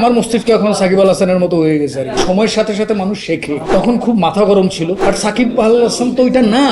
আমার মস্তিষ্ক এখন সাকিব আল হাসানের মতো হয়ে গেছে আর কি। সময়ের সাথে সাথে মানুষ শেখে, তখন খুব মাথা গরম ছিল। আর সাকিব আল হাসান তো ওইটা না।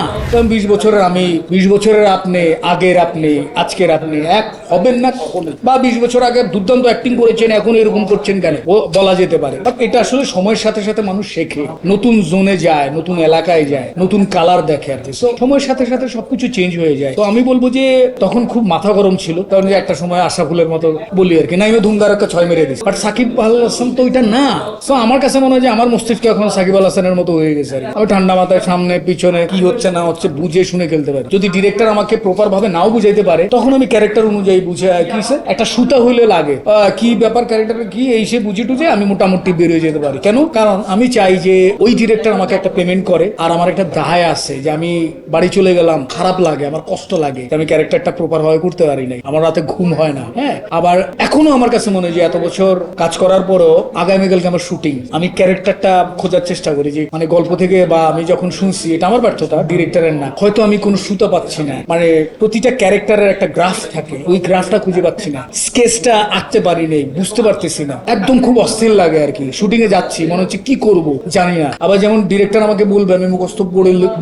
20 বছরের আমি, 20 বছরের আপনি, আগের আপনি, আজকের আপনি এক হবেন না কখনো। বা 20 বছর আগে দুর্দান্ত অ্যাক্টিং করেছেন, এখন এরকম করছেন কেন বলা যেতে পারে। বাট এটা আসলে সময়ের সাথে সাথে মানুষ শেখে, নতুন জোনে যায়, নতুন এলাকায় যায়, নতুন কালার দেখে আর কি। So, সময়ের সাথে সাথে সবকিছু চেঞ্জ হয়ে যায়। তো আমি বলবো যে তখন খুব মাথা গরম ছিল, কারণ যে একটা সময় আশাফুলের মতো বলি আর কি, নাইমে ধুমধারাক্কা 6 মেরে দিচ্ছে। বাট সাকিব আল হাসান তো ওইটা না। সো আমার কাছে মনে হয় যে আমার মস্তিষ্ক এখন সাকিব আল হাসানের মতো হয়ে গেছে আর কি। আমি ঠান্ডা মাথায় সামনে পিছনে কি হচ্ছে না হচ্ছে বুঝে শুনে খেলতে পারি। যদি ডিরেক্টর আমাকে প্রপার ভাবে নাও বুঝাইতে পারে, তখন আমি ক্যারেক্টার অনুযায়ী বুঝে কি সে একটা সুতা হইলে লাগে কি ব্যাপার, ক্যারেক্টার কি এই সে বুঝে টুঝে আমি মোটামুটি বেরিয়ে যেতে পারি। কেন? কারণ আমি চাই যে ওই ডিরেক্টর আমাকে একটা পেমেন্ট করে, আর আমার একটা দায় আছে যে আমি বাড়ি চলে গেলাম, খারাপ লাগে, আমার কষ্ট লাগে, আমি ক্যারেক্টারটা প্রপার ভাবে করতে পারি নাই, আমার রাতে ঘুম হয় না। হ্যাঁ, আবার এখনো আমার কাছে মনে হয় যে এত বছর কাজ করার পরও আগামীকালকে আমার শুটিং, আমি ক্যারেক্টারটা খোঁজার চেষ্টা করি যে মানে গল্প থেকে বা আমি যখন শুনছি, এটা আমার ব্যর্থতা, ডিরেক্টরের না, হয়তো আমি কোনো সুতা পাচ্ছি না, মানে প্রতিটা ক্যারেক্টারের একটা গ্রাফ থাকে, ওই গ্রাফটা খুঁজে পাচ্ছি না, স্কেচটা আঁকতে পারি নাই, বুঝতে পারতেছি না, একদম খুব অস্থির লাগে আর কি। শুটিং এ যাচ্ছি, মনে হচ্ছে কি করব জানি না। আবার যেমন ডিরেক্টর আমাকে বলবে আমি মুখস্থ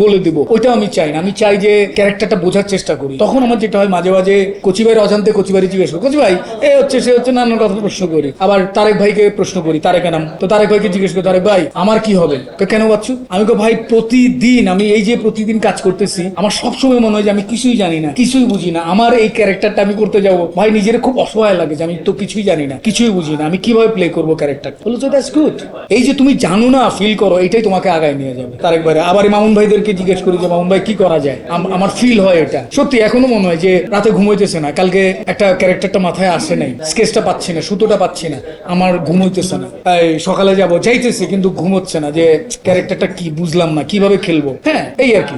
বলে দিব, ওইটাও আমি চাই না। আমি চাই যে ক্যারেক্টারটা বোঝার চেষ্টা করি। তখন আমার যেটা হয়, মাঝে মাঝে কচি ভাইয়ের অজান্তে কচি ভাই জিজ্ঞেস করি, কচি ভাই এ হচ্ছে সে হচ্ছে, নানান কথা প্রশ্ন করি। আবার তারেক ভাইকে প্রশ্ন করি, তারেকের নাম তো, তারেক ভাইকে জিজ্ঞেস করি, তারেক ভাই আমার কি হবে, কেন বাচ্চু? আমি কো ভাই প্রতিদিন আমি এই যে প্রতিদিন কাজ করতেছি, আমার সবসময় মনে হয় যে আমি কিছুই জানি না, কিছুই বুঝি না। আমার এই ক্যারেক্টারটা আমি করতে যাবো, ভাই নিজের খুব অসহায় লাগে যে আমি তো কিছুই জানি না, কিছুই বুঝি না, আমি কিভাবে প্লে করবো ক্যারেক্টার। বলো তো দ্যাটস গুড। এই যে তুমি জানো না, ফিল করো, এটাই তোমাকে আগায় নিয়ে যাবে। তারেক ভাই আবার মামুন ভাইদেরকে জিজ্ঞেস করি যে মামুন ভাই কি করা যায়, আমার ফিল হয় এটা সত্যি। এখনো মনে হয় যে রাতে ঘুমাইতেছে না, কালকে একটা ক্যারেক্টারটা মাথায় আসে নাই, স্কেচটা পাচ্ছি না, সুতোটা পাচ্ছি না, আমার ঘুমাইতেছে না, সকালে যাবো যাইতেছি কিন্তু ঘুমোচ্ছে না, যে ক্যারেক্টারটা কি বুঝলাম না, কিভাবে খেলবো। হ্যাঁ, এই আর কি।